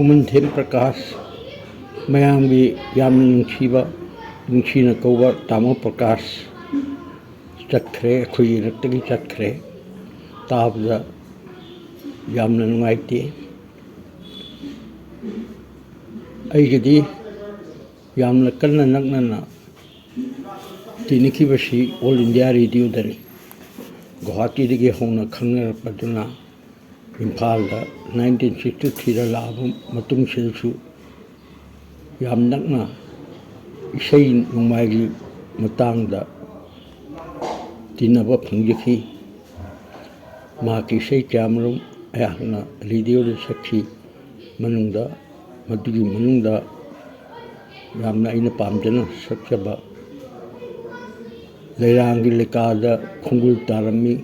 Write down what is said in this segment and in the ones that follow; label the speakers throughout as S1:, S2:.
S1: खुमनथेम प्रकाश मयांगी यामन नुंसीबा नुंसीना कौबा तामो प्रकाश चक्रे अखोई रक्तगी चक्रे ताबदा यामना नुंगाइते अइगदी यामना कन्ना नगनना तिनिखिबसी ऑल इंडिया रेडियो दनी गुवाहाटी होना खंगरपदुना इम्फालदा 1963 लाबम मतुंगसिदसु याम नगना इसई नोंमाइगी मतंगदा तिनबा फंगजखी माकी इसई क्यामरुम अयाहना रेडियो सखी मनुंगदा मदुगी मनुंगदा यामना इन पामजना सक्चबा लैरांगी लेकादा खुंगुल तारमी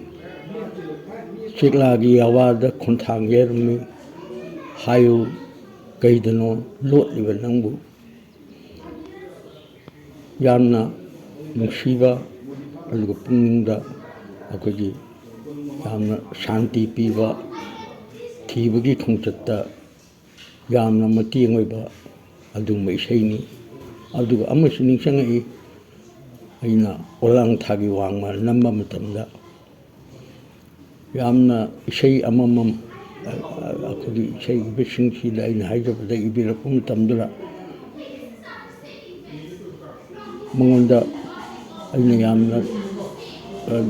S1: चिकलागी आवाद खुंथांग येरमी हायु कईदनो लोटलिबा नंगबु यामना नुंसीबा अदुगा पुंगनिंगदा अखोगी यामना शांति पीबा थीबगी खोंचत्ता यामना मतेंग ओइबा अदुंबा इसैनी अदुगा अमसु निंगसंगई अइना ओलांग थागी वांगमा नंबा मतमदा यामना इसै अममम अखोगी इसै बिसिंगसिदा अइना हाइजबदा इबिरपु मतमदुरा मंगोंदा अइना यामना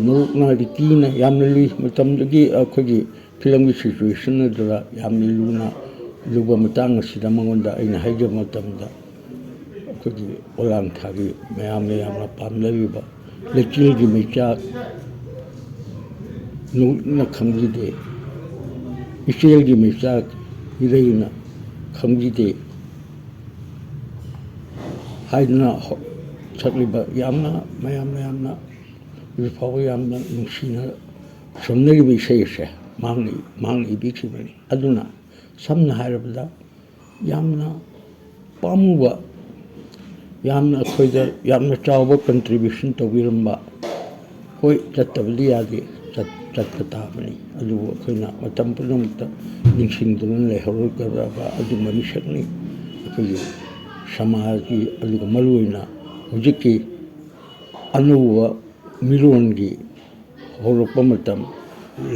S1: नुरुकना रिकीना यामना लुई मतमदगी अखोगी फिल्मगी सिचुएशन अदुरा यामना लुना लुबा मतंग असिदा मंगोंदा अइना हाइजब मतमदा अखोगी ओलांग थागी मयामना यामना पामनरिबा लेकिलगी मैचाक नुरुकना खंगजिदे इचेलगी मैचाक इरैना खंगजिदे हाइना सकलिबा यामना मयामना इफाव यामना नुंसीना समनरिबा इसैसे मांगनी इबिखिबनी अदुना समना हाइरबदा यामना पामुबा यामना अखोइदा यामना चावबा कंट्रीब्यूशन तौबिरंबा होय चत्तबदि यादे चत्ता ताबनी अदुबु अखोइना मतम पुनमता निंसिंगदुना लेहरोगबा अदुमा मिसकनी अखोइ समाजकी अदुगा मरुइना हुजिकि अनुवा मिरोनगी होरपा मतम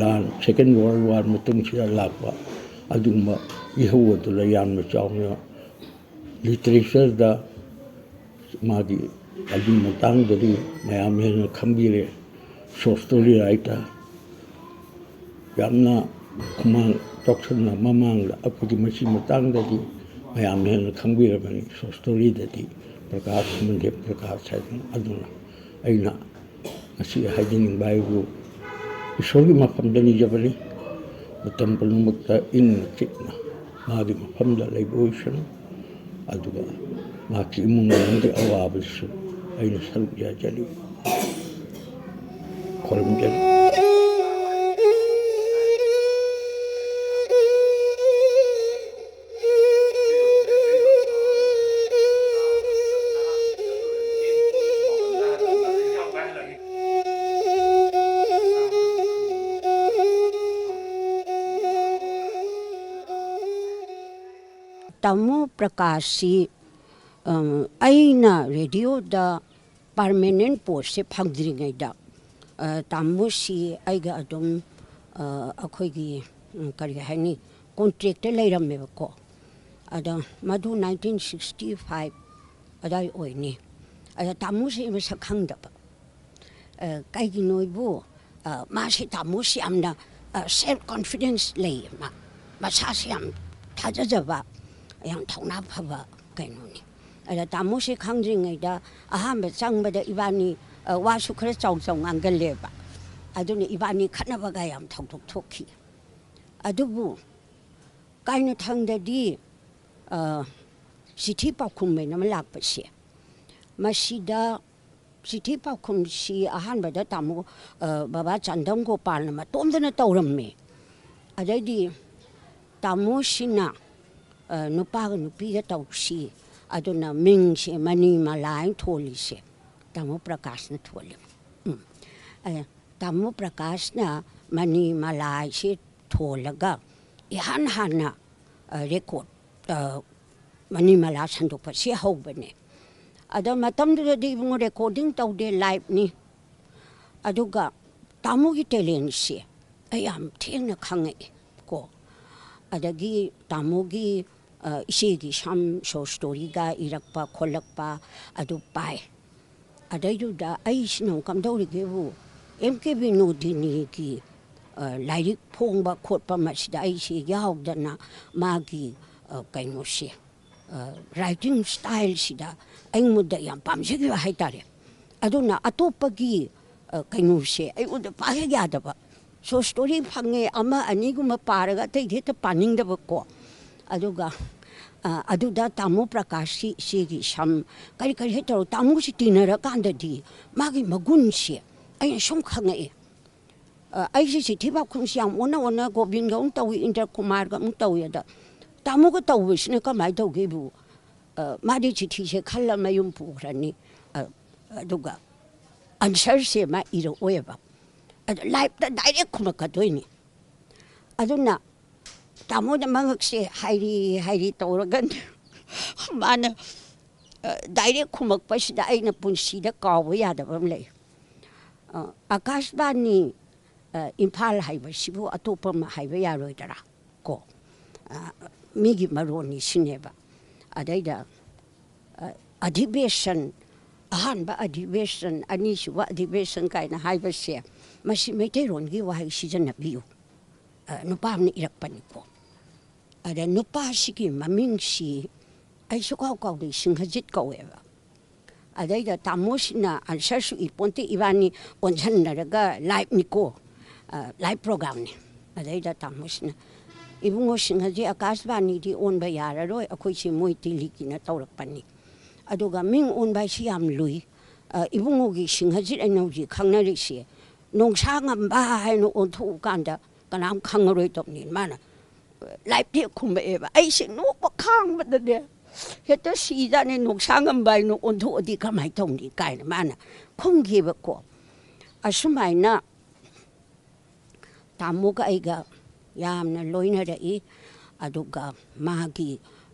S1: लान सेकेंड वर्ल्ड वार मतुंगसिदा लाकपा अदुमा इहौदुला यामना चावना लिटरेचरदा मागी अदु मतंगदि मयाम हेना खंबिरे शॉर्ट स्टोरी राइटर यामना खुमांग तौसना ममांगदा अखोगी मसी मतंगदि मयाम हेना खंबिरबनी शॉर्ट स्टोरी ददि प्रकाश मंदे प्रकाश हाइदन अदुना अइना मसी हाइदनिंगबा हाइबु ईश्वरगी मफमदनि जबनी मतम पुनमक्ता इन चिकना मागी मफमदा लैबु ओइसनु अदुगा माकी इमुंगंदे अवाबसु अइना सरुक याजली खोलमजली
S2: तामो प्रकाशी अइना रेडियो दा परमानेंट पोस्ट से फंगद्रिङैदा तामोसी अइगा अदुम अखोइगी करि हाइनी कॉन्ट्रैक्ट लैरमेबको अदा मधु 1965 अदाई ओइनी अदा तामोसी मसक खंगदबा काइगी नोइबु मासे तामोसी आमना सेल्फ कॉन्फिडेंस लेमा मसासे आम थाजजबा yang thongna phaba kainoni ada tamosi khangdringaiда ahamba changbada ibani wasu khara chawchaw ngangaleba aduni ibani khanaba ga yam thokthok thokhi adubu kaina thangdadi sithi pakhum mena malakpase masida sithi pakhum si ahanbada tamu baba chandam gopal na tomdana tawramme adaidi tamosina nupaga nupiga tawsi aduna mingse mani malai tholise tamu prakash na tholim tamu prakash na mani malai se tholaga ihan hana record ꯃꯅꯤ ꯃꯂꯥ ꯁꯟꯗꯣꯛꯄꯁꯤ ꯍꯧꯕꯅꯦ ꯑꯗ ꯃꯇꯝꯗꯨꯗꯗꯤ ꯏꯕꯨꯡꯉꯣ recording ꯇꯧꯗꯦ ꯂꯥꯏꯚꯅꯤ ꯑꯗꯨꯒ ꯇꯥꯃꯣꯒꯤ ꯇꯦꯂꯦꯟꯁꯦ ꯑꯩ ꯌꯥꯝ ꯊꯦꯡꯅ ꯈꯪꯉꯛꯑꯦ ꯀꯣ ꯑꯗꯒꯤ ꯇꯥꯃꯣꯒꯤ ꯏꯆꯦꯒꯤ ꯁꯝ ꯁꯣꯔꯠ ꯁ꯭ꯇꯣꯔꯤꯒ ꯏꯔꯛꯄ ꯈꯣꯠꯂꯛꯄ ꯑꯗꯨ ꯄꯥꯏ ꯑꯗꯩꯗꯨꯗ ꯑꯩꯁꯤꯅ ꯀꯝꯗꯧꯔꯤꯒꯦꯕꯨ ꯑꯦꯝ ꯀꯦ ꯕꯤꯅꯣꯗꯤꯅꯤꯒꯤ ꯂꯥꯏꯔꯤꯛ ꯐꯣꯡꯕ ꯈꯣꯠꯄ ꯃꯁꯤꯗ ꯑꯩꯁꯤ ꯌꯥꯎꯗꯅ ꯃꯥꯒꯤ ꯀꯩꯅꯣꯁꯦ ꯔꯥꯏꯇꯤꯡ ꯁ꯭ꯇꯥꯏꯜꯁꯤꯗ ꯑꯩꯉꯣꯟꯗ ꯌꯥꯝ ꯄꯥꯝꯖꯈꯤꯕ ꯍꯥꯏꯇꯥꯔꯦ ꯑꯗꯨꯅ ꯑꯇꯣꯞꯄꯒꯤ ꯀꯩꯅꯣꯁꯦ ꯑꯩꯉꯣꯟꯗ ꯄꯥꯛ ꯌꯥꯗꯕ ꯁꯣꯔꯠ ꯁ꯭ꯇꯣꯔꯤ ꯐꯪꯉꯦ ꯑꯃ ꯑꯅꯤꯒꯨꯝꯕ ꯄꯥꯔꯒ ꯑꯇꯩꯗꯤ ꯍꯦꯛꯇ ꯄꯥꯅꯤꯡꯗꯕꯀꯣ ꯑꯗꯨꯒ ꯑꯗꯨꯗ ꯇꯥꯃꯣ ꯄ꯭ꯔꯀꯥꯁꯁꯤ ꯏꯆꯦꯒꯤ ꯁꯝ ꯀꯔꯤ ꯀꯔꯤ ꯍꯦꯛ ꯇꯧꯔ ꯇꯥꯃꯣꯁꯤ ꯇꯤꯟꯅꯔꯀꯥꯟꯗꯗꯤ ꯃꯥꯒꯤ ꯃꯒꯨꯟꯁꯦ ꯑꯩꯅ ꯁꯨꯝ ꯈꯪꯉꯛꯑꯦ ꯑꯩꯁꯤ ꯆꯤꯊꯤ ꯄꯥꯎꯈꯨꯝꯁꯤ ꯌꯥꯝ ꯑꯣꯟꯅ ꯒꯣꯕꯤꯟꯒ ꯑꯃꯨꯛ ꯇꯧꯏ ꯏꯟꯗ꯭ꯔ ꯀꯨꯃꯥꯔꯒ ꯑꯃꯨꯛ ꯇꯧꯏ ꯑꯗ ꯇꯥꯃꯣꯒ ꯇꯧꯕꯁꯤꯅ ꯀꯃꯥꯏꯅ ꯇꯧꯒꯦꯕꯨ ꯃꯥꯗꯤ ꯆꯤꯊꯤꯁꯦ ꯈꯜꯂ ꯃꯌꯨꯝ ꯄꯨꯈ꯭ꯔꯅꯤ ꯑꯗꯨꯒ ꯑꯟꯁꯔꯁꯦ ꯃꯥ ꯏꯔꯛꯑꯣꯏꯕ ꯑꯗ ꯂꯥꯏꯐꯇ ꯗꯥꯏꯔꯦꯛ ꯈꯨꯝꯃꯛꯀꯗꯣꯏꯅꯤ ꯑꯗꯨꯅ ꯇꯥꯃꯣꯅ ꯃꯉꯛꯁꯦ ꯍꯥꯏꯔꯤ ꯇꯧꯔꯒ ꯃꯥꯅ ꯗꯥꯏꯔꯦꯛ ꯈꯨꯝꯃꯛꯄꯁꯤꯗ ꯑꯩꯅ ꯄꯨꯟꯁꯤꯗ ꯀꯥꯎꯕ ꯌꯥꯗꯕ ꯑꯃ ꯂꯩ ꯑꯀꯥꯁꯕꯥꯅꯤ ꯏꯝꯐꯥꯜ ꯍꯥꯏꯕꯁꯤꯕꯨ ꯑꯇꯣꯞꯄ ꯑꯃ ꯍꯥꯏꯕ ꯌꯥꯔꯣꯏꯗꯔꯥ ꯀꯣ ꯃꯤꯒꯤ ꯃꯔꯣꯟꯅꯤ ꯁꯤꯅꯦꯕ ꯑꯗꯩꯗ ꯑꯙꯤꯕꯦꯁꯟ ꯑꯍꯥꯟꯕ ꯑꯙꯤꯕꯦꯁꯟ ꯑꯅꯤꯁꯨꯕ ꯑꯙꯤꯕꯦꯁꯟ ꯀꯥꯏꯅ ꯍꯥꯏꯕꯁꯦ ꯃꯁꯤ ꯃꯩꯇꯩꯔꯣꯟꯒꯤ ꯋꯥꯍꯩ ꯁꯤꯖꯤꯟꯅꯕꯤꯌꯨ ꯅꯨꯄꯥ ꯑꯃꯅ ꯏꯔꯛꯄꯅꯤꯀꯣ ꯑꯗ ꯅꯨꯄꯥꯁꯤꯒꯤ ꯃꯃꯤꯡꯁꯤ ꯑꯩ ꯁꯨꯀꯥꯎ ꯀꯥꯎꯗꯦ ꯁꯤꯡꯍꯖꯤꯠ ꯀꯧꯋꯦꯕ ꯑꯗꯩꯗ ꯇꯥꯃꯣꯁꯤꯅ ꯑꯟꯁꯔꯁꯨ ꯏꯄꯣꯟꯇꯦ ꯏꯕꯥꯅꯤ ꯑꯣꯟꯁꯤꯟꯅꯔꯒ ꯂꯥꯏꯚꯅꯤꯀꯣ ꯂꯥꯏꯚ ꯄ꯭ꯔꯣꯒ꯭ꯔꯥꯝꯅꯤ ꯑꯗꯩꯗ ꯇꯥꯃꯣꯁꯤꯅ ꯏꯕꯨꯡꯉꯣ ꯁꯤꯡꯍꯖꯤꯠ ꯑꯀꯥꯁꯕꯥꯅꯤꯗꯤ ꯑꯣꯟꯕ ꯌꯥꯔꯔꯣꯏ ꯑꯩꯈꯣꯏꯁꯤ ꯃꯣꯏ ꯇꯤꯂꯤꯒꯤꯅ ꯇꯧꯔꯛꯄꯅꯤ ꯑꯗꯨꯒ ꯃꯤꯡ ꯑꯣꯟꯕ ꯍꯥꯏꯁꯤ ꯌꯥꯝ ꯂꯨꯏ ꯏꯕꯨꯡꯉꯣꯒꯤ ꯁꯤꯡꯍꯖꯤꯠ ꯑꯩꯅ ꯍꯧꯖꯤꯛ ꯈꯪꯅꯔꯤꯁꯦ ꯅꯣꯡꯁꯥ ꯉꯝꯕ ꯍꯥꯏꯅ ꯑꯣꯟꯊꯣꯛꯎꯀꯥꯟꯗ ꯀꯅꯥꯝ ꯈꯪꯉꯔꯣꯏꯗꯕꯅꯤ ꯃꯥꯅ ꯂꯥꯏꯐꯇ ꯈꯨꯝꯃꯛꯑꯦꯕ ꯑꯩꯁꯦ ꯅꯣꯛꯄ ꯈꯥꯡꯕꯗꯅꯦ ꯍꯦꯛꯇ ꯁꯤꯖꯥꯠꯅꯦ ꯅꯣꯡꯁꯥ ꯉꯝꯕ ꯍꯥꯏꯅ ꯑꯣꯟꯊꯣꯛꯑꯗꯤ ꯀꯃꯥꯏꯅ ꯇꯧꯅꯤ ꯀꯥꯏꯅ ꯃꯥꯅ ꯈꯨꯝꯈꯤꯕꯀꯣ ꯑꯁꯨꯃꯥꯏꯅ ꯇꯥꯃꯣꯒ ꯑꯩꯒ ꯌꯥꯝꯅ ꯂꯣꯏꯅꯔꯛꯏ ꯑꯗꯨꯒ ꯃꯥꯒꯤ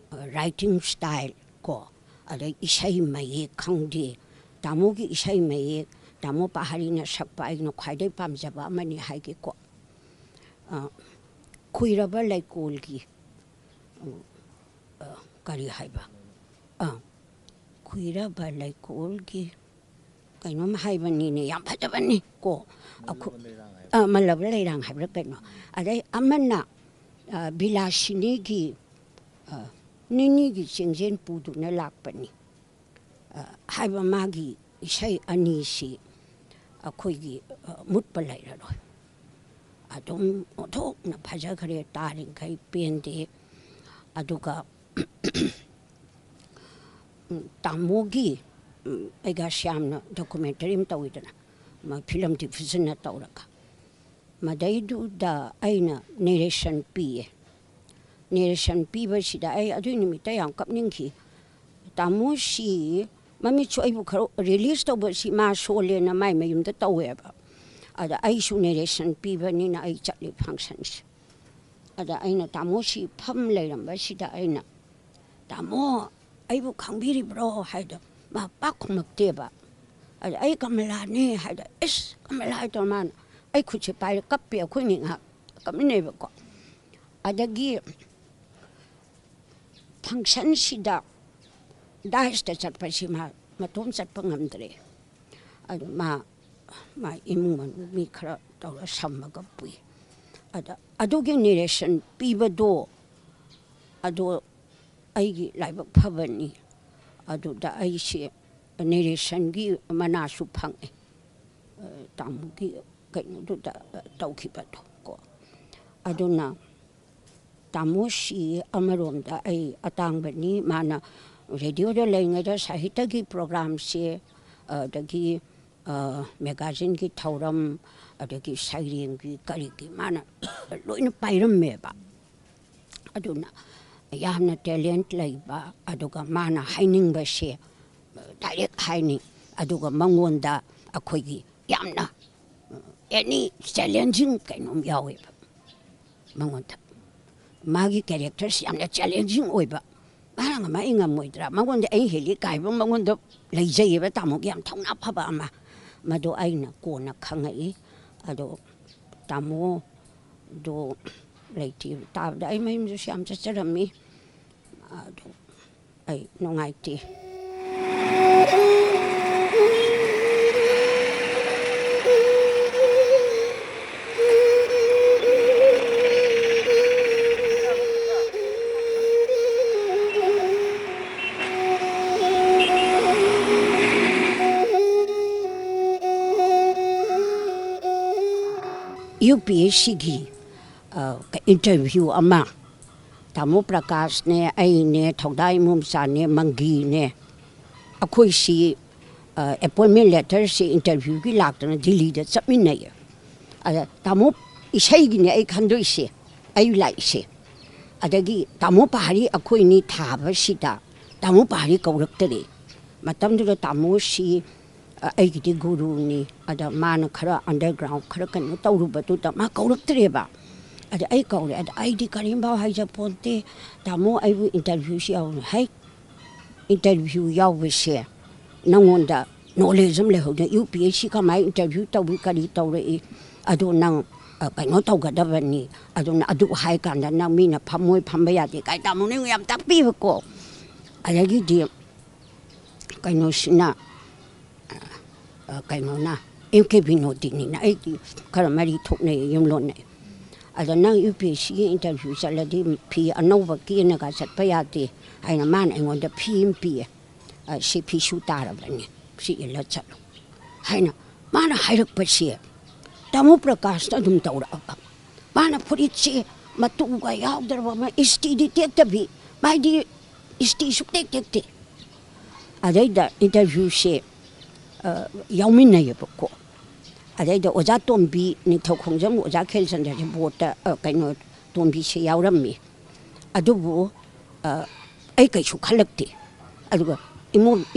S2: ꯔꯥꯏꯇꯤꯡ ꯁ꯭ꯇꯥꯏꯜ ꯀꯣ ꯑꯗꯩ ꯏꯁꯩ ꯃꯌꯦꯛ ꯈꯪꯗꯦ ꯇꯥꯃꯣꯒꯤ ꯏꯁꯩ ꯃꯌꯦꯛ ꯇꯥꯃꯣ ꯄꯥꯍꯥꯔꯤꯅ ꯁꯛꯄ ꯑꯩꯅ ꯈ꯭ꯋꯥꯏꯗꯒꯤ ꯄꯥꯝꯖꯕ ꯑꯃꯅꯤ ꯍꯥꯏꯒꯦꯀꯣ ꯈꯨꯏꯔꯕ ꯂꯩꯀꯣꯜꯒꯤ ꯀꯔꯤ ꯍꯥꯏꯕ ꯈꯨꯏꯔꯕ ꯂꯩꯀꯣꯜꯒꯤ ꯀꯩꯅꯣꯝ ꯍꯥꯏꯕꯅꯤꯅꯦ ꯌꯥꯝ ꯐꯖꯕꯅꯤ ꯀꯣ ꯃꯜꯂꯕ ꯂꯩꯔꯥꯡ ꯍꯥꯏꯕ꯭ꯔꯥ ꯀꯩꯅꯣ ꯑꯗꯩ ꯑꯃꯅ ꯕꯤꯂꯥꯁꯤꯅꯤꯒꯤ ꯅꯤꯅꯤꯒꯤ ꯆꯤꯡꯖꯦꯟ ꯄꯨꯗꯨꯅ ꯂꯥꯛꯄꯅꯤ ꯍꯥꯏꯕ ꯃꯥꯒꯤ ꯏꯁꯩ ꯑꯅꯤꯁꯤ ꯑꯩꯈꯣꯏꯒꯤ ꯃꯨꯠꯄ ꯂꯩꯔꯔꯣꯏ ꯑꯗꯨꯝ ꯑꯣꯟꯊꯣꯛꯅ ꯐꯖꯈ꯭ꯔꯦ ꯇꯥꯔꯤꯈꯩ ꯄꯦꯟꯗꯦ ꯑꯗꯨꯒ ꯇꯥꯃꯣꯒꯤ ꯑꯩꯒꯁꯤ ꯌꯥꯝꯅ ꯗꯣꯀꯨꯃꯦꯟꯇꯔꯤ ꯑꯃ ꯇꯧꯋꯤꯗꯅ ꯐꯤꯂꯝ ꯗꯤꯕꯤꯖꯟꯅ ꯇꯧꯔꯒ ꯃꯗꯩꯗꯨꯗ ꯑꯩꯅ ꯅꯦꯔꯦꯁꯟ ꯄꯤꯌꯦ ꯅꯦꯔꯦꯁꯟ ꯄꯤꯕꯁꯤꯗ ꯑꯩ ꯑꯗꯨꯏ ꯅꯨꯃꯤꯠꯇ ꯌꯥꯝ ꯀꯞꯅꯤꯡꯈꯤ ꯇꯥꯃꯣꯁꯤ ꯃꯃꯤꯠꯁꯨ ꯑꯩꯕꯨ ꯈꯔ ꯔꯤꯂꯤꯁ ꯇꯧꯕꯁꯤ ꯃꯥ ꯁꯣꯜꯂꯦꯅ ꯃꯥꯏ ꯃꯌꯨꯝꯗ ꯇꯧꯋꯦꯕ ꯑꯗ ꯑꯩꯁꯨ ꯅꯦꯔꯦꯁꯟ ꯄꯤꯕꯅꯤꯅ ꯑꯩ ꯆꯠꯂꯤ ꯐꯪꯁꯟꯁꯦ ꯑꯗ ꯑꯩꯅ ꯇꯥꯃꯣꯁꯤ ꯐꯝ ꯂꯩꯔꯝꯕꯁꯤꯗ ꯑꯩꯅ ꯇꯥꯃꯣ ꯑꯩꯕꯨ ꯈꯪꯕꯤꯔꯤꯕ꯭ꯔꯣ ꯍꯥꯏꯗꯣ ꯃꯥ ꯄꯥꯛ ꯈꯨꯝꯃꯛꯇꯦꯕ ꯑꯗ ꯑꯩ ꯀꯃꯂꯥꯅꯦ ꯍꯥꯏꯗ ꯏꯁ ꯀꯃꯂꯥ ꯍꯥꯏꯗꯣ ꯃꯥꯅ ꯑꯩ ꯈꯨꯠꯁꯦ ꯄꯥꯏꯔ ꯀꯞꯄꯦ ꯑꯩꯈꯣꯏꯅꯤ ꯉꯥꯏꯍꯥꯛ ꯀꯞꯃꯤꯟꯅꯩꯕꯀꯣ ꯑꯗꯒꯤ ꯐꯪꯁꯟꯁꯤꯗ ꯗꯥꯏꯁꯇ ꯆꯠꯄꯁꯤ ꯃꯥ ꯃꯇꯣꯝ ꯆꯠꯄ ꯉꯝꯗ꯭ꯔꯦ ꯑꯗꯨ ꯃꯥ ꯏꯃꯨꯡ ꯃꯅꯨꯡ ꯃꯤ ꯈꯔ ꯇꯧꯔ ꯁꯝꯃꯒ ꯄꯨꯏ ꯑꯗ ꯑꯗꯨꯒꯤ ꯅꯦꯔꯦꯁꯟ ꯄꯤꯕꯗꯣ ꯑꯗꯣ ꯑꯩꯒꯤ ꯂꯥꯏꯕꯛ ꯐꯕꯅꯤ ꯑꯗꯨꯗ ꯑꯩꯁꯦ ꯅꯦꯔꯦꯁꯟꯒꯤ ꯃꯅꯥꯁꯨ ꯐꯪꯉꯦ ꯇꯥꯃꯣꯒꯤ ꯀꯩꯅꯣꯗꯨꯗ ꯇꯧꯈꯤꯕꯗꯣ ꯀꯣ ꯑꯗꯨꯅ ꯇꯥꯃꯣꯁꯤ ꯑꯃꯔꯣꯝꯗ ꯑꯩ ꯑꯇꯥꯡꯕꯅꯤ ꯃꯥꯅ ꯔꯦꯗꯤꯑꯣꯗ ꯂꯩꯔꯤꯉꯩꯗ ꯁꯥꯍꯤꯇ꯭ꯌꯒꯤ ꯄ꯭ꯔꯣꯒ꯭ꯔꯥꯝꯁꯦ ꯑꯗꯒꯤ ꯃꯦꯒꯥꯖꯤꯟꯒꯤ ꯊꯧꯔꯝ ꯑꯗꯒꯤ ꯁꯩꯔꯦꯡꯒꯤ ꯀꯔꯤꯒꯤ ꯃꯥꯅ ꯂꯣꯏꯅ ꯄꯥꯏꯔꯝꯃꯦꯕ ꯑꯗꯨꯅ ꯌꯥꯝꯅ ꯇꯦꯂꯦꯟꯠ ꯂꯩꯕ ꯑꯗꯨꯒ ꯃꯥꯅ ꯍꯥꯏꯅꯤꯡꯕꯁꯦ ꯗꯥꯏꯔꯦꯛ ꯍꯥꯏꯅꯤ ꯑꯗꯨꯒ ꯃꯉꯣꯟꯗ ꯑꯩꯈꯣꯏꯒꯤ ꯌꯥꯝꯅ ꯑꯦꯅꯤ ꯆꯦꯂꯦꯟꯖꯤꯡ ꯀꯩꯅꯣꯝ ꯌꯥꯎꯋꯦꯕ ꯃꯉꯣꯟꯗ मागी कैरेक्टर्स यामना चैलेंजिंग ओइबा माना मा इंगा मोइद्रा मंगोंदे आई हेली काइबो मंगोंदो लेजैबा तामोगी याम थौना फबा अमा मदो आइना कोना खंgai अदो तामो दो लेति ताबदा आई मैमजु श्याम चचरमी अदो आई नोंगाइती UPSC की इंटरव्यू अमा तामो प्रकाश ने आई ने थौदाई मुमसा ने मंगी ने अखोई सी अपॉइंटमेंट लेटर से इंटरव्यू की लाक्तना दिल्ली दा चटमिनय अदा तामो इसाई ने आई खंदोई से आई लाई से अदगी तामो पहाड़ी अखोई नि थाबा सिदा तामो पहाड़ी कौरक्तरे मतमदुदा तामो सी अꯩꯒꯤꯗꯤ ꯒꯨꯔꯨꯅꯤ ꯑꯗ ꯃꯥꯅ ꯈꯔ ꯑꯟꯗꯔꯒ꯭ꯔꯥꯎꯟ ꯈꯔ ꯀꯩꯅꯣ ꯇꯧꯔꯨꯕꯗꯨꯗ ꯃꯥ ꯀꯧꯔꯛꯇ꯭ꯔꯦꯕ ꯑꯗ ꯑꯩ ꯀꯧꯔꯦ ꯑꯗ ꯑꯩꯗꯤ ꯀꯔꯤꯝꯐꯥꯎ ꯍꯥꯏꯖꯄꯣꯟꯇꯦ ꯇꯥꯃꯣ ꯑꯩꯕꯨ ꯏꯟꯇꯔꯚ꯭ꯌꯨꯁꯤ ꯌꯥꯎꯅꯤ ꯍꯩ ꯏꯟꯇꯔꯚ꯭ꯌꯨ ꯌꯥꯎꯕꯁꯦ ꯅꯪꯉꯣꯟꯗ ꯅꯣꯂꯦꯖ ꯑꯃ ꯂꯩꯍꯧꯗꯦ UPSC ꯀꯃꯥꯏꯅ ꯏꯟꯇꯔꯚ꯭ꯌꯨ ꯇꯧꯏ ꯀꯔꯤ ꯇꯧꯔꯛꯏ ꯑꯗꯣ ꯅꯪ ꯀꯩꯅꯣ ꯇꯧꯒꯗꯕꯅꯤ ꯑꯗꯨꯅ ꯑꯗꯨ ꯍꯥꯏꯀꯥꯟꯗ ꯅꯪ ꯃꯤꯅ ꯐꯝꯃꯣꯏ ꯐꯝꯕ ꯌꯥꯗꯦ ꯀꯥꯏ ꯇꯥꯃꯣ ꯅꯪ ꯌꯥꯝ ꯇꯥꯛꯄꯤꯕꯀꯣ ꯑꯗꯒꯤꯗꯤ ꯀꯩꯅꯣꯁꯤꯅ ꯀꯩꯅꯣꯅ MK ꯕꯤꯅꯣꯗꯤꯅꯤꯅ ꯑꯩꯗꯤ ꯈꯔ ꯃꯔꯤ ꯊꯣꯛꯅꯩ ꯌꯨꯝꯂꯣꯟꯅꯩ ꯑꯗ ꯅꯪ UPSCꯒꯤ ꯏꯟꯇꯔꯚ꯭ꯌꯨ ꯆꯠꯂꯗꯤ ꯐꯤ ꯑꯅꯧꯕ ꯀꯦꯅꯒ ꯆꯠꯄ ꯌꯥꯗꯦ ꯍꯥꯏꯅ ꯃꯥꯅ ꯑꯩꯉꯣꯟꯗ ꯐꯤ ꯑꯃ ꯄꯤꯌꯦ ꯁꯤ ꯐꯤꯁꯨ ꯇꯥꯔꯕꯅꯤ ꯁꯤ ꯏꯜꯂ ꯆꯠꯂꯨ ꯍꯥꯏꯅ ꯃꯥꯅ ꯍꯥꯏꯔꯛꯄꯁꯦ ꯇꯥꯃꯣ ꯄ꯭ꯔꯀꯥꯁꯅ ꯑꯗꯨꯝ ꯇꯧꯔꯛꯑꯕ ꯃꯥꯅ ꯐꯨꯔꯤꯠꯁꯦ ꯃꯇꯨꯒ ꯌꯥꯎꯗ꯭ꯔꯕ ꯑꯃ ꯏꯁꯇꯤꯗꯤ ꯇꯦꯛꯇꯕꯤ ꯃꯥꯏꯗꯤ ꯏꯁꯇꯤ ꯁꯨꯛꯇꯦꯛ ꯇꯦꯛꯇꯦ ꯑꯗꯩꯗ ꯏꯟꯇꯔꯚ꯭ꯌꯨꯁꯦ ꯌꯥꯎꯃꯤꯟꯅꯩꯌꯦꯕꯀꯣ ꯑꯗꯩꯗ ꯑꯣꯖꯥ ꯇꯣꯝꯕꯤ ꯅꯤꯡꯊꯧ ꯈꯣꯡꯖꯝ ꯑꯣꯖꯥ ꯈꯦꯜꯆꯟꯗ꯭ꯔꯁꯦ ꯕꯣꯔꯠꯇ ꯀꯩꯅꯣ ꯇꯣꯝꯕꯤꯁꯦ ꯌꯥꯎꯔꯝꯃꯤ ꯑꯗꯨꯕꯨ ꯑꯩ ꯀꯩꯁꯨ ꯈꯜꯂꯛꯇꯦ ꯑꯗꯨꯒ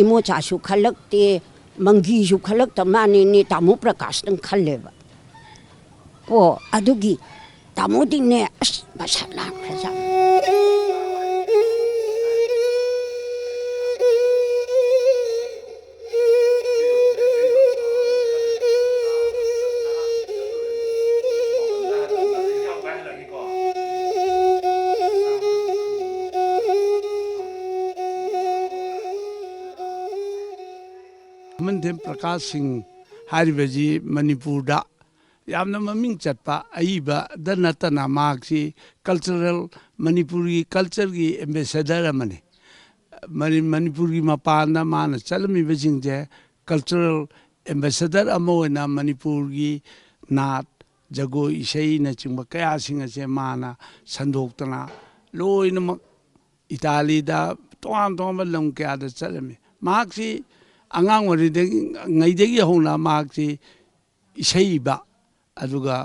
S2: ꯏꯃꯣꯆꯥꯁꯨ ꯈꯜꯂꯛꯇꯦ ꯃꯪꯒꯤꯁꯨ ꯈꯜꯂꯛꯇ ꯃꯥꯅꯤꯅꯦ ꯇꯥꯃꯣ ꯄ꯭ꯔꯀꯥꯁꯇꯪ ꯈꯜꯂꯦꯕ ꯀꯣ ꯑꯗꯨꯒꯤ ꯇꯥꯃꯣꯗꯤꯅꯦ ꯑꯁ ꯃꯁꯛ ꯂꯥꯛꯈ꯭ꯔꯖꯥꯠꯅꯤ
S3: मंदेम प्रकाश सिंह हारिबजी मणिपुर दा यामना ममिंग चटपा अईबा द नतना मार्क्सी कल्चरल मणिपुरी कल्चर की एम्बेसडर अमने मणिपुर की मपान मान चलमी बजिंगजे कल्चरल एम्बेसडर अमोना मणिपुर की नाट जगो इशई न चिंग कया सिंह से माना संदोक्तना लोइनमक इटाली दा तोआन तोम लम कया द चलमी मार्क्सी आंगांग वरीदगी होना मार्क्सी इशईबा अदुगा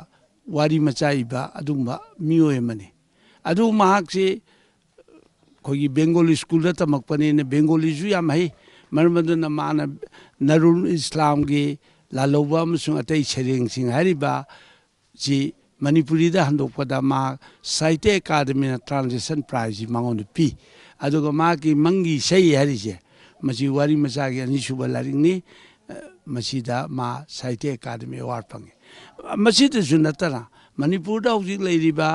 S3: वारी मचाईबा अदुंबा मियोय मने अदु मार्क्सी कोई बेंगोली स्कूल दा तमकपने ने बेंगोली जु याम है मरमदन माना नरुल इस्लाम की लालोबा अमसुंग अतै छरेंग सिंह हरिबा जी मणिपुरी दा हंदोकपदा मा साहित्य अकादमी ट्रांजिशन प्राइज मांगोन पी अदुगा मा की मंगी सही हरिजे मसी वारी मचा की अनिसुबा लारिंगनी मसीदा मा साहित्य अकादमी अवार्ड फंगे मसीदसु नतरा मणिपुर दा हौजिक लेरिबा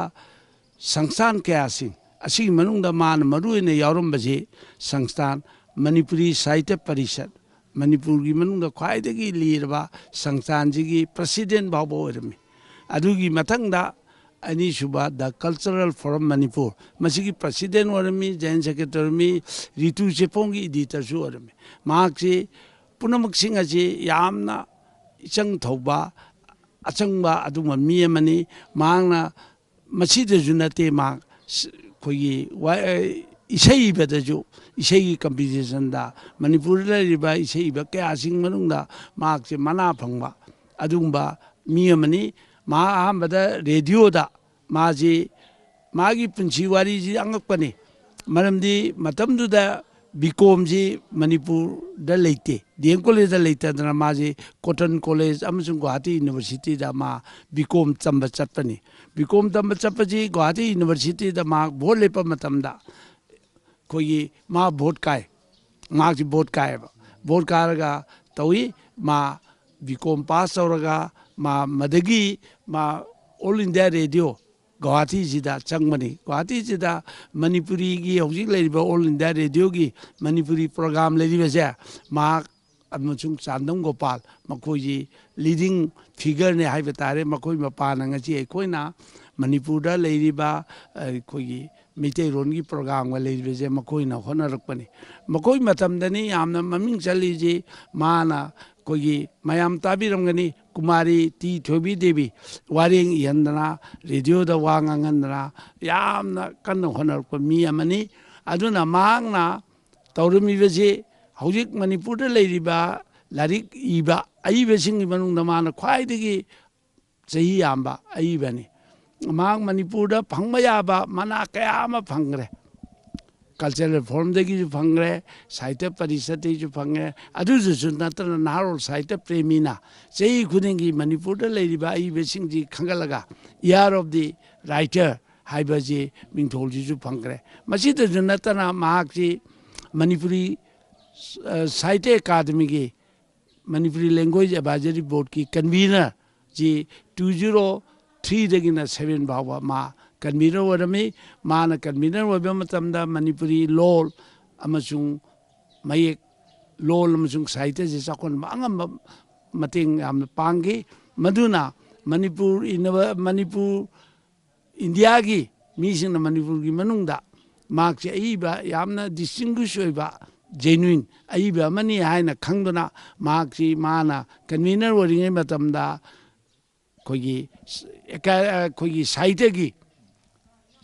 S3: संस्थान कयासिंग असी मनुंगदा मान मरुइने यावरमबजे संस्थान मणिपुरी साहित्य परिषद मणिपुर की मनुंगदा ख्वाइदगी लीरबा संस्थान जिगी प्रेसिडेंट बाबो ओरमी अदुगी मथंगदा अनिसुबा द कल्चरल फोरम मणिपुर मसीगी प्रेसिडेंट ओरमी जैन सेक्रेटरी रितु चेपोंगी एडिटर सु ओरमी मार्क्सी पुनमक सिंह असी यामना इचंग थौबा अचंगबा अदुमा मी अमनी मांगना मसीदजु नते मा कोई इशई बदजु इशई कंपटीशन दा मणिपुर लेरिबा इशई बा कया सिंग मनुंगदा मार्क्सी मना फंगबा अदुंबा मी अमनी मा अहमद रेडियो दा माजी मागी पुंची वारी जी अंगकपने मरमदी मतमदुदा बीकॉम जी मणिपुर दा लेते डीएम कॉलेज दा लेते दना माजी कॉटन कॉलेज अमसुंग गुवाहाटी यूनिवर्सिटी दा मा बीकॉम तंब चटपनी बीकॉम तंब चटपजी गुवाहाटी यूनिवर्सिटी दा मा भोट लेप मतमदा कोई मा भोट काय मा जी भोट काय भोट कारगा तवी मा बीकॉम पास होरगा मा मदगी मा ऑल इंडिया रेडियो गुवाहाटी जिदा चंगमनी गुवाहाटी जिदा मणिपुरी की हौजिक लेरिबा ऑल इंडिया रेडियो की मणिपुरी प्रोग्राम लेरिबसे मा अमसुंग चांदम गोपाल मखोजी लीडिंग फिगर ने हाइबे तारे मखोई मपान ngasi अखोइना मणिपुरदा लेरिबा अखोगी मिटेरोन की प्रोग्राम वा लेरिबसे मखोइना होनरकपनी मखोई मतमदनी यामना ममिंग चलीजी माना कोई मयाम ताबीरमगनी कुमारी टी थोबी देवी वारिंग यंदना रेडियो दा वांगंगंदना यामना कन्न होनरप मी अमनी अदुना मांगना तौरमीबजे हौजिक मणिपुर दा लेरिबा लारिक इबा अइबसिंग मनुंग माना ख्वाइदगी चही यामबा अइबनी मांग मणिपुर दा फंगबा याबा मना कया अमा फंगरे कल्चरल फॉर्म जो फंगे साहित्य परिषद जो फंगे नतना नारोल साहित्य प्रेमीना चही खुद की मणिपुर लेबी खंगलगा ईयर ऑफ द राइटर है मिंथोल फंग्रे नतना मणिपुरी साहित्य अकादमी की मणिपुरी लैंग्वेज एडवाइजरी बोर्ड की कन्वीनर जी 2003 7 भाव मा कन्वीनर वरमी माना कन्वीनर वबमतमदा मणिपुरी लोल अमसुंग मयेक लोल अमसुंग साहित्य जे चाकोन मांगम मतेंग याम पांगे मधुना मणिपुर इंडिया की मीसिंग मणिपुर की मनुंगदा मार्क्स अइबा यामना डिस्टिंग्विश होइबा जेन्युइन अइबा मनी हाइना खंगदना मार्क्स माना कन्वीनर वरिंगे मतमदा कोई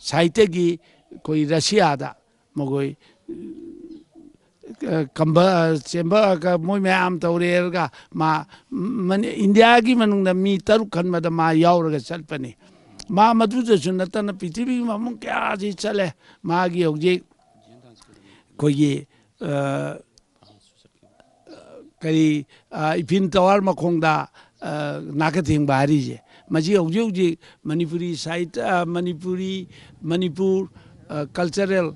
S3: साहित्य की कोई रशिया मोई कंबा चेंबा का मोई मैम तौरेगा मा इंडिया की मनुंग मी तरुक खनबद मा यावरगा चलपनी मा मधुदसु नतन पृथ्वी ममुंग क्या जी चले मागी हौजिक कोई करी इफिन तवार मखोंगदा नाकथिंग बारीजे मजी हौजिक हौजिक मणिपुरी साहित्य Manipur cultural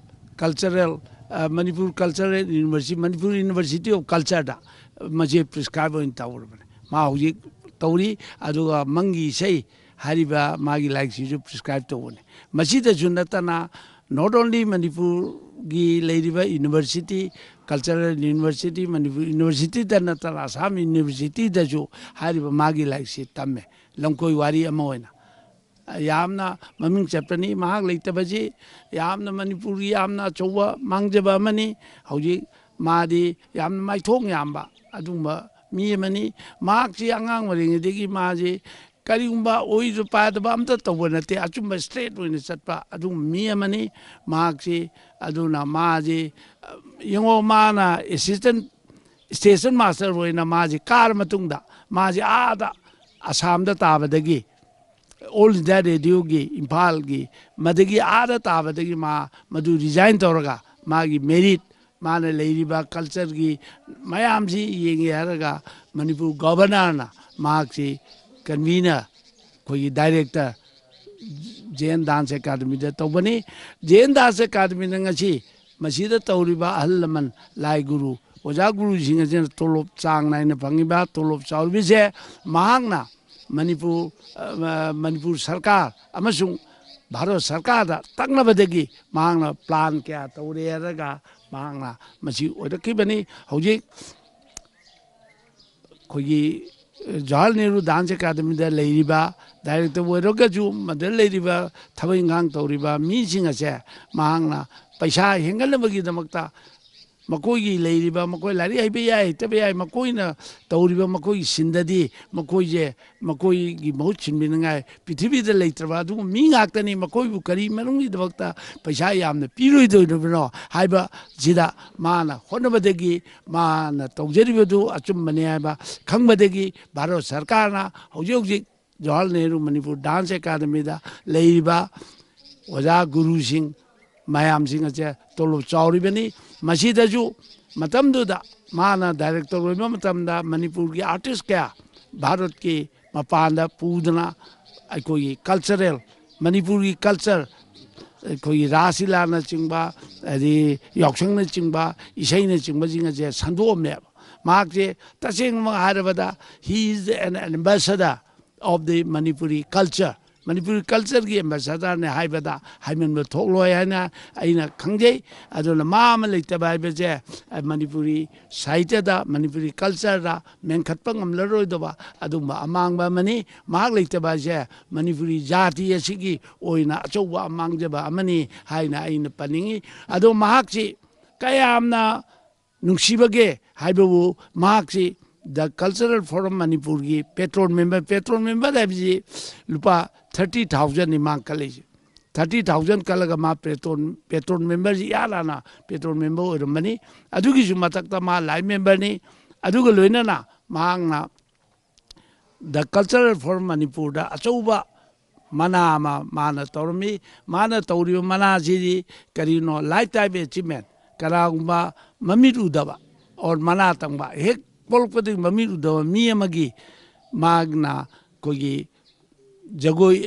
S3: university of culture दा मजे प्रिस्क्राइब होइन तौरबने मा हौजिक तौरी अदुगा मंगी सही हारिबा मागी लाइक सिजु प्रिस्क्राइब तौबने मसीदसु नतना नॉट ओनली मणिपुर की लेरिबा university cultural university Manipur university दा नतना असम यूनिवर्सिटी दजु हारिबा मागी लाइक सि तम्मे लंकोई वारी अमा होइना यामना ममिंग चपनी महाग लेतबजी यामना मणिपुर यामना चौवा मांगजबा अमनी हौजिक मादी यामना माइथोंग यामबा अदुंबा मी अमनी मार्क्सी अंगांग वरिंगदेगी माजी करीगुंबा ओइजु पादबा अमता तौबा नते अचुंबा स्ट्रेट ओइना चटपा अदुं मी अमनी मार्क्सी अदुना माजी यंगो माना असिस्टेंट स्टेशन मास्टर ओइना माजी कार मतुंगदा माजी आदा असम ताबदगी ऑल इंडिया रेडियो की इम्फाल की मदगी आदा ताबदगी मा मधु रिजाइन तौरगा मागी मेरिट माने लेरिबा कल्चर की मयाम जी येंगे हरगा मणिपुर गवर्नर ना मार्क्सी कन्वीनर कोई director Jain dance academy तौबनी Jain dance academy मसीदा तौरिबा अहल लमन लाई गुरु ओजा गुरु सिंह तोलोब चांग नाइना फंगिबा तोलोब चाउरबिसे महांगना मणिपुर सरकार अमसुंग भारत सरकार तंगनबदगी महांगना प्लान क्या तौरेरगा महांगना मसी ओदकिबनी हौजिक खोगी Jawahar Nehru dance academy लेरिबा director ओइरगजु mother लेरिबा थबई ngang तौरिबा मीसिंग असे महांगना पैसा हेंगलबगीदमक्ता मकोई लेरिबा मकोई लारी हाइबे याय तबे याय मकोइना तौरिबा मकोई सिंददी मकोइजे मकोई की बहुत छिनबिनगाय पृथ्वीदा लेत्रबा दु मी गाक्तनी मकोई बु करी मनुंगी दबक्ता पैसा यामना पिरोइदोइदबनो हाइबा जिदा माना होनबदगी माना तौजरिबदु अचुमबने हाइबा खंगबदगी भारत सरकारना हौजिक जवाहरलाल नेहरू मणिपुर डांस अकादमी दा लेरिबा ओजा गुरु सिंह ꯃꯌꯥꯝꯁꯤꯡ ꯑꯁꯦ ꯇꯣꯂꯣꯞ ꯆꯥꯎꯔꯤꯕꯅꯤ ꯃꯁꯤꯗꯁꯨ ꯃꯇꯝꯗꯨꯗ ꯃꯥꯅ ꯗꯥꯏꯔꯦꯛꯇꯔ ꯑꯣꯏꯕ ꯃꯇꯝꯗ ꯃꯅꯤꯄꯨꯔꯒꯤ ꯑꯥꯔꯇꯤꯁ ꯀꯌꯥ ꯚꯥꯔꯠꯀꯤ ꯃꯄꯥꯟꯗ ꯄꯨꯗꯨꯅ ꯑꯩꯈꯣꯏꯒꯤ ꯀꯜꯆꯔꯦꯜ ꯃꯅꯤꯄꯨꯔꯒꯤ ꯀꯜꯆꯔ ꯑꯩꯈꯣꯏꯒꯤ ꯔꯥꯁ ꯂꯤꯂꯥꯅꯆꯤꯡꯕ ꯑꯗꯩ ꯌꯥꯎꯁꯪꯅꯆꯤꯡꯕ ꯏꯁꯩꯅꯆꯤꯡꯕꯁꯤꯡ ꯑꯁꯦ ꯁꯟꯗꯣꯛꯑꯝꯃꯦꯕ ꯃꯍꯥꯛꯁꯦ ꯇꯁꯦꯡꯅꯃꯛ ꯍꯥꯏꯔꯕꯗ he is an ambassador of the Manipuri culture Manipuri ꯀꯜꯆꯔꯒꯤ ꯑꯦꯝꯕꯦꯁꯦꯗꯔꯅꯦ ꯍꯥꯏꯕꯗ ꯍꯥꯏꯃꯟꯕ ꯊꯣꯛꯂꯣꯏ ꯍꯥꯏꯅ ꯑꯩꯅ ꯈꯪꯖꯩ ꯑꯗꯨꯅ ꯃꯥ ꯑꯃ ꯂꯩꯇꯕ ꯍꯥꯏꯕꯁꯦ ꯃꯅꯤꯄꯨꯔꯤ ꯁꯥꯍꯤꯇ꯭ꯌꯗ ꯃꯅꯤꯄꯨꯔꯤ ꯀꯜꯆꯔꯗ ꯃꯦꯟꯈꯠꯄ ꯉꯝꯂꯔꯣꯏꯗꯕ ꯑꯗꯨꯒꯨꯝꯕ ꯑꯃꯥꯡꯕ ꯑꯃꯅꯤ ꯃꯍꯥꯛ ꯂꯩꯇꯕ ꯍꯥꯏꯁꯦ ꯃꯅꯤꯄꯨꯔꯤ ꯖꯥꯇꯤ ꯑꯁꯤꯒꯤ ꯑꯣꯏꯅ ꯑꯆꯧꯕ ꯃꯥꯡꯖꯕ ꯑꯃꯅꯤ ꯍꯥꯏꯅ ꯑꯩꯅ ꯄꯟꯅꯤꯡꯉꯤ ꯑꯗꯣ ꯃꯍꯥꯛꯁꯤ ꯀꯌꯥꯝꯅ ꯅꯨꯡꯁꯤꯕꯒꯦ ꯍꯥꯏꯕꯕꯨ ꯃꯍꯥꯛꯁꯤ ꯗ ꯀꯜꯆꯔꯦꯜ ꯐꯣꯔꯝ ꯃꯅꯤꯄꯨꯔꯒꯤ ꯄꯦꯇ꯭ꯔꯣꯟ ꯃꯦꯝꯕꯔ ꯍꯥꯏꯕꯁꯤ ꯂꯨꯄꯥ 30,000ꯅꯤ ꯃꯥ ꯀꯜꯂꯤꯁꯦ 30,000 ꯀꯜꯂꯒ ꯃꯥ ꯄꯦꯇ꯭ꯔꯣꯟ ꯃꯦꯝꯕꯔꯁꯤ ꯏꯍꯥꯟ ꯄꯦꯇ꯭ꯔꯣꯟ ꯃꯦꯝꯕꯔ ꯑꯣꯏꯔꯝꯕꯅꯤ ꯑꯗꯨꯒꯤꯁꯨ ꯃꯊꯛꯇ ꯃꯥ ꯂꯥꯏꯐ ꯃꯦꯝꯕꯔꯅꯤ ꯑꯗꯨꯒ ꯂꯣꯏꯅꯅ ꯃꯍꯥꯛꯅ ꯗ ꯀꯜꯆꯔꯦꯜ ꯐꯣꯔꯝ ꯃꯅꯤꯄꯨꯔꯗ ꯑꯆꯧꯕ ꯃꯅꯥ ꯑꯃ ꯃꯥꯅ ꯇꯧꯔꯝꯃꯤ ꯃꯥꯅ ꯇꯧꯔꯤꯕ ꯃꯅꯥꯁꯤꯗꯤ ꯀꯔꯤꯅꯣ ꯂꯥꯏꯐ ꯇꯥꯏꯝ ꯑꯦꯆꯤꯞꯃꯦꯟ ꯀꯅꯥꯒꯨꯝꯕ ꯃꯃꯤꯠ ꯎꯗꯕ ꯑꯣꯔ ꯃꯅꯥ ꯇꯪꯕ ꯍꯦꯛ ꯄꯣꯛꯂꯛꯄꯗꯒꯤ ꯃꯃꯤꯠ ꯎꯗꯕ ꯃꯤ ꯑꯃꯒꯤ ꯃꯥꯒꯅ ꯑꯩꯈꯣꯏꯒꯤ ꯖꯒꯣꯏ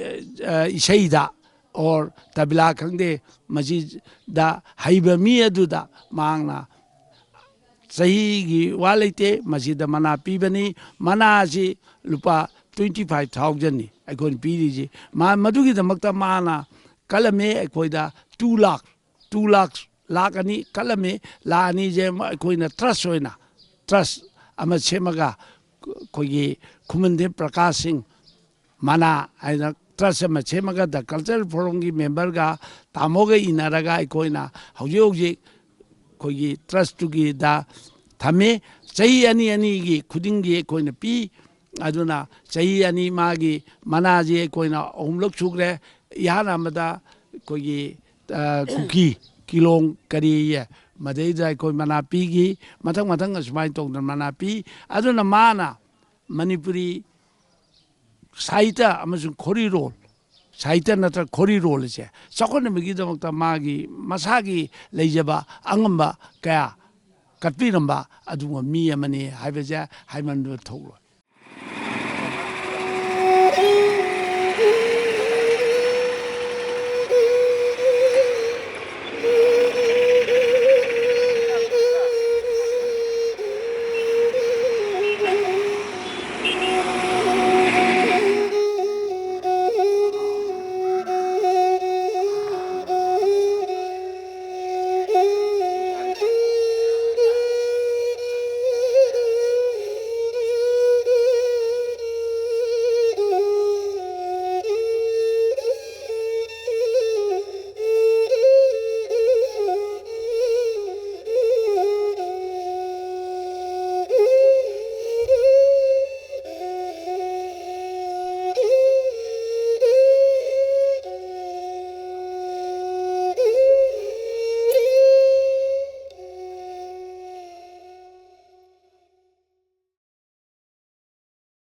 S3: ꯏꯁꯩꯗ ꯑꯣꯔ ꯇꯕꯤꯂꯥ ꯈꯪꯗꯦ ꯃꯁꯤꯗ ꯍꯩꯕ ꯃꯤ ꯑꯗꯨꯗ ꯃꯍꯥꯛꯅ ꯆꯍꯤꯒꯤ ꯋꯥ ꯂꯩꯇꯦ ꯃꯁꯤꯗ ꯃꯅꯥ ꯄꯤꯕꯅꯤ ꯃꯅꯥ ꯑꯁꯤ ꯂꯨꯄꯥ 25,000ꯅꯤ ꯑꯩꯈꯣꯏꯅ ꯄꯤꯔꯤꯁꯤ ꯃꯗꯨꯒꯤꯗꯃꯛꯇ ꯃꯥꯅ ꯀꯜꯂꯝꯃꯤ ꯑꯩꯈꯣꯏꯗ 2 lakh ꯑꯅꯤ ꯀꯜꯂꯝꯃꯤ ꯂꯥꯛ ꯑꯅꯤꯁꯦ ꯑꯩꯈꯣꯏꯅ ꯇ꯭ꯔꯁ ꯑꯣꯏꯅ ꯇ꯭ꯔꯁ ꯑꯃ ꯁꯦꯝꯃꯒ ꯑꯩꯈꯣꯏꯒꯤ ꯈꯨꯃꯟꯗꯦꯞ ꯄ꯭ꯔꯀꯥꯁ ꯁꯤꯡ ꯃꯅꯥ ꯍꯥꯏꯅ ꯇ꯭ꯔꯁ ꯑꯃ ꯁꯦꯝꯃꯒ ꯗ ꯀꯜꯆꯔꯦꯜ ꯐꯣꯔꯝꯒꯤ ꯃꯦꯝꯕꯔꯒ ꯇꯥꯃꯣꯒ ꯏꯟꯅꯔꯒ ꯑꯩꯈꯣꯏꯅ ꯍꯧꯖꯤꯛ ꯑꯩꯈꯣꯏꯒꯤ ꯇ꯭ꯔꯁꯇꯨꯒꯤꯗ ꯊꯝꯃꯤ ꯆꯍꯤ ꯑꯅꯤꯒꯤ ꯈꯨꯗꯤꯡꯒꯤ ꯑꯩꯈꯣꯏꯅ ꯄꯤ ꯑꯗꯨꯅ ꯆꯍꯤ ꯑꯅꯤ ꯃꯥꯒꯤ ꯃꯅꯥꯁꯤ ꯑꯩꯈꯣꯏꯅ 3ꯂꯛ ꯁꯨꯈ꯭ꯔꯦ ꯏꯍꯥꯟ ꯑꯃꯗ ꯑꯩꯈꯣꯏꯒꯤ ꯀꯨꯀꯤ ꯀꯤꯂꯣꯡ ꯀꯔꯤꯌꯦ ꯃꯗꯩꯗ ꯑꯩꯈꯣꯏ ꯃꯅꯥ ꯄꯤꯈꯤ ꯃꯊꯪ ꯑꯁꯨꯃꯥꯏꯅ ꯇꯧꯗꯅ ꯃꯅꯥ ꯄꯤ ꯑꯗꯨꯅ ꯃꯥꯅ ꯃꯅꯤꯄꯨꯔꯤ ꯁꯥꯍꯤꯇ꯭ꯌ ꯑꯃꯁꯨꯡ ꯈꯣꯔꯤꯔꯣꯜ ꯁꯥꯍꯤꯇ꯭ꯌ ꯅꯠꯇ꯭ꯔꯒ ꯈꯣꯔꯤꯔꯣꯜ ꯑꯁꯦ ꯆꯥꯎꯈꯠꯅꯕꯒꯤꯗꯃꯛꯇ ꯃꯥꯒꯤ ꯃꯁꯥꯒꯤ ꯂꯩꯖꯕ ꯑꯉꯝꯕ ꯀꯌꯥ ꯀꯠꯄꯤꯔꯝꯕ ꯑꯗꯨꯒꯨꯝꯕ ꯃꯤ ꯑꯃꯅꯤ ꯍꯥꯏꯕꯁꯦ ꯍꯥꯏꯃꯟꯕ ꯊꯣꯛꯂꯣꯏ